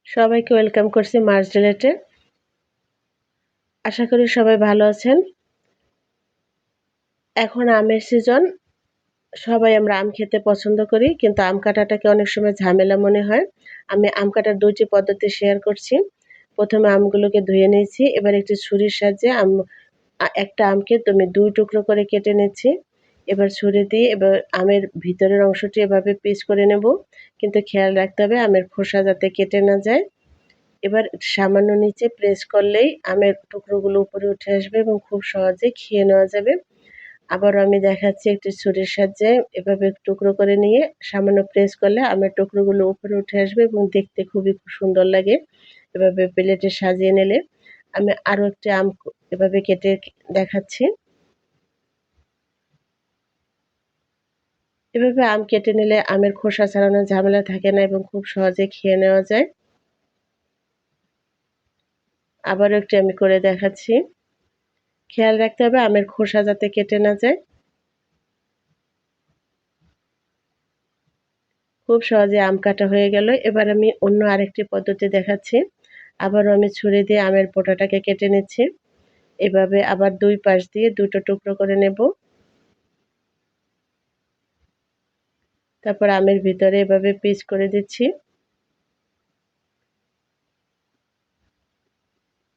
সবাইকে ওয়েলকাম করছি মার্চ ডিলেটে। আশা করি সবাই ভালো আছেন। এখন আমের সিজন, সবাই আমরা আম খেতে পছন্দ করি, কিন্তু আম কাটাটাকে অনেক সময় ঝামেলা মনে হয়। আমি আম কাটার ২টি পদ্ধতি শেয়ার করছি। প্রথমে আমগুলোকে ধুয়ে নিয়েছি, এবার একটি ছুরির সাহায্যে একটা আমকে আমি ২ টুকরো করে কেটে নিচ্ছি। এবার ছুরি দিয়ে এবার আমের ভিতরের অংশটি এভাবে পিস করে নেব, কিন্তু খেয়াল রাখতে হবে আমের খোসা যাতে কেটে না যায়। এবার সামান্য নিচে প্রেস করলেই আমের টুকরোগুলো উপরে উঠে আসবে এবং খুব সহজে খেয়ে নেওয়া যাবে। আবারও আমি দেখাচ্ছি, একটি ছুরির সাহায্যে এভাবে টুকরো করে নিয়ে সামান্য প্রেস করলে আমের টুকরোগুলো উপরে উঠে আসবে এবং দেখতে খুবই সুন্দর লাগে। এভাবে প্লেটে সাজিয়ে নিলে আমি আরও একটি আম এভাবে কেটে দেখাচ্ছি। এভাবে আম কেটে নিলে আমের খোসা ছাড়ানোর ঝামেলা থাকে না এবং খুব সহজে খেয়ে নেওয়া যায়। আবারও একটি আমি করে দেখাচ্ছি। খেয়াল রাখতে হবে আমের খোসা যাতে কেটে না যায়। খুব সহজে আম কাটা হয়ে গেল। এবার আমি অন্য আরেকটি পদ্ধতি দেখাচ্ছি। আবারও আমি ছুরি দিয়ে আমের বোটাটাকে কেটে নিচ্ছি। এভাবে আবার ২ পাশ দিয়ে ২ টো টুকরো করে নেব। তারপর আমের ভিতরে এভাবে পিস করে দিচ্ছি।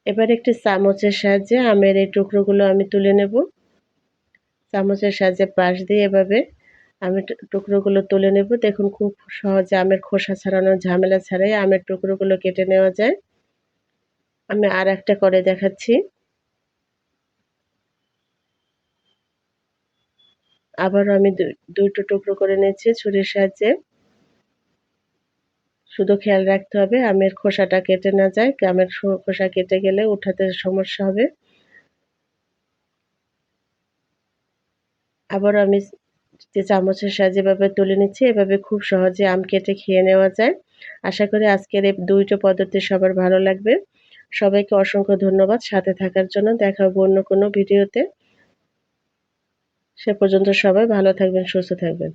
এবার একটি চামচের সাহায্যে আমের এই টুকরোগুলো আমি তুলে নেব। চামচের সাহায্যে পাশ দিয়ে এভাবে আমি টুকরোগুলো তুলে নেব। দেখুন খুব সহজে আমের খোসা ছাড়ানোর ঝামেলা ছাড়াই আমের টুকরোগুলো কেটে নেওয়া যায়। আমি আরেকটা করে দেখাচ্ছি। আবারও আমি ২ টো টুকরো করে নিচ্ছি ছুরির সাহায্যে। শুধু খেয়াল রাখতে হবে আমের খোসাটা কেটে না যায়। আমের খোসা কেটে গেলে উঠাতে সমস্যা হবে। আবারও আমি যে চামচের সাহায্যে এভাবে তুলে নিচ্ছি, এভাবে খুব সহজে আম কেটে খেয়ে নেওয়া যায়। আশা করি আজকের এই ২ টো পদ্ধতি সবার ভালো লাগবে। সবাইকে অসংখ্য ধন্যবাদ সাথে থাকার জন্য। দেখা হবে অন্য কোনো ভিডিওতে। সে পর্যন্ত সবাই ভালো থাকবেন, সুস্থ থাকবেন।